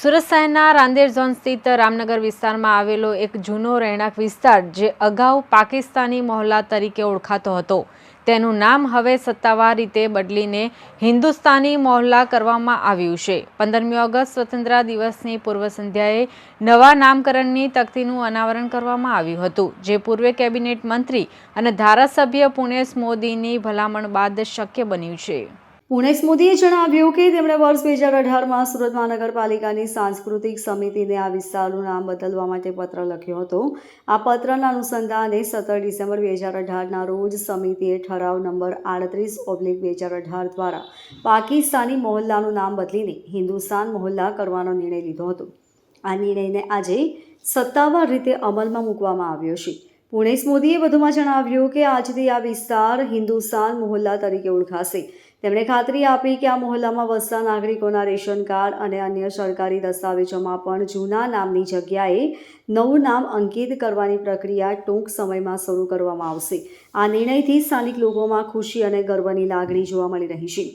સુરત શહેરના રાંદેર ઝોન સ્થિત રામનગર વિસ્તારમાં આવેલો એક જૂનો રહેણાંક વિસ્તાર જે અગાઉ પાકિસ્તાની મહોલ્લા તરીકે ઓળખાતો હતો તેનું નામ હવે સત્તાવાર રીતે બદલીને હિન્દુસ્તાની મહોલ્લા કરવામાં આવ્યું છે। 15મી ઓગસ્ટ સ્વતંત્રતા દિવસની પૂર્વ સંધ્યાએ નવા નામકરણની તકતીનું અનાવરણ કરવામાં આવ્યું હતું, જે પૂર્વ કેબિનેટ મંત્રી અને ધારાસભ્ય પુણેશ મોદીની ભલામણ બાદ શક્ય બન્યું છે। પુણેશ મોદીએ જણાવ્યું કે તેમણે વર્ષ 2018માં સુરત મહાનગરપાલિકાની સાંસ્કૃતિક સમિતિને આ વિસ્તારનું નામ બદલવા માટે પત્ર લખ્યો હતો। આ પત્રના અનુસંધાને 17 ડિસેમ્બર 2018ના રોજ સમિતિએ ઠરાવ નંબર 38/2018 દ્વારા પાકિસ્તાની મહોલ્લાનું નામ બદલીને હિન્દુસ્તાન મહોલ્લા કરવાનો નિર્ણય લીધો હતો। આ નિર્ણયને આજે સત્તાવાર રીતે અમલમાં મૂકવામાં આવ્યો છે। પુણેશ મોદીએ વધુમાં જણાવ્યું કે આજથી આ વિસ્તાર હિન્દુસ્તાન મહોલ્લા તરીકે ઓળખાશે। તેમણે ખાતરી આપી કે આ મહોલ્લામાં વસતા નાગરિકોના રેશન કાર્ડ અને અન્ય સરકારી દસ્તાવેજોમાં પણ જૂના નામની જગ્યાએ નવું નામ અંકિત કરવાની પ્રક્રિયા ટૂંક સમયમાં શરૂ કરવામાં આવશે। આ નિર્ણયથી સ્થાનિક લોકોમાં ખુશી અને ગર્વની લાગણી જોવા મળી રહી છે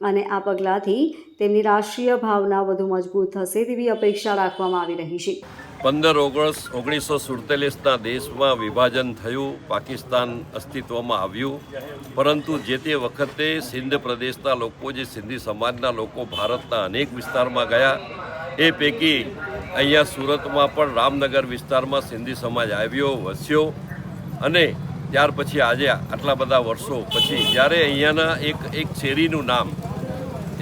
અને આ પગલાંથી તેમની રાષ્ટ્રીય ભાવના વધુ મજબૂત થશે તેવી અપેક્ષા રાખવામાં આવી રહી છે। 15 ઓગસ્ટ 1947ના દેશમાં વિભાજન થયું, પાકિસ્તાન અસ્તિત્વમાં આવ્યું, પરંતુ જે તે વખતે સિંધ પ્રદેશના લોકો, જે સિંધી સમાજના લોકો ભારતના અનેક વિસ્તારમાં ગયા, એ પૈકી અહીંયા સુરતમાં પણ રામનગર વિસ્તારમાં સિંધી સમાજ આવ્યો, વસ્યો અને ત્યાર પછી આજે આટલા બધા વર્ષો પછી જ્યારે અહીંયાના એક શેરીનું નામ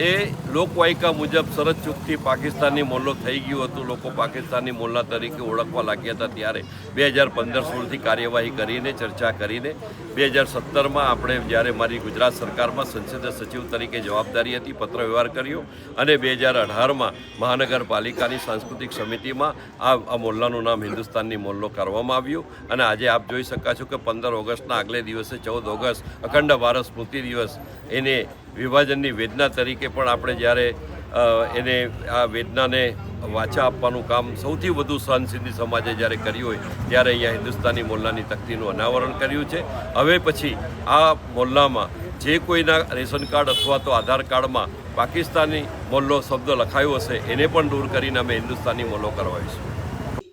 એ લોકવાયકા મુજબ શરત ચૂકથી પાકિસ્તાની મોલ્લો થઈ ગયું હતું, લોકો પાકિસ્તાની મોલ્લા તરીકે ઓળખવા લાગ્યા હતા, ત્યારે 2015-16થી કાર્યવાહી કરીને ચર્ચા કરીને 2017માં આપણે જ્યારે મારી ગુજરાત સરકારમાં સંસદીય સચિવ તરીકે જવાબદારી હતી, પત્ર વ્યવહાર કર્યો અને 2018માં મહાનગરપાલિકાની સાંસ્કૃતિક સમિતિમાં આ મોલ્લાનું નામ હિન્દુસ્તાની મોલ્લો કરવામાં આવ્યું અને આજે આપ જોઈ શકો છો કે 15 ઓગસ્ટના આગલે દિવસે 14 ઓગસ્ટ અખંડ ભારત સ્મૃતિ દિવસ એને વિભાજનની વેદના તરીકે પણ આપણે જ્યારે એને આ વેદનાને વાચા આપવાનું કામ સૌથી વધુ સહન સિંધી સમાજે જ્યારે કર્યું હોય ત્યારે અહીંયા હિન્દુસ્તાની મોલ્લાની તકતીનું અનાવરણ કર્યું છે। હવે પછી આ મોલ્લામાં જે કોઈના રેશન કાર્ડ અથવા તો આધાર કાર્ડમાં પાકિસ્તાની મોલ્લો શબ્દ લખાયો હશે એને પણ દૂર કરીને અમે હિન્દુસ્તાની મોલ્લો કરવાઈશું।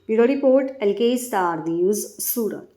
Bureau report LK star news, Surat.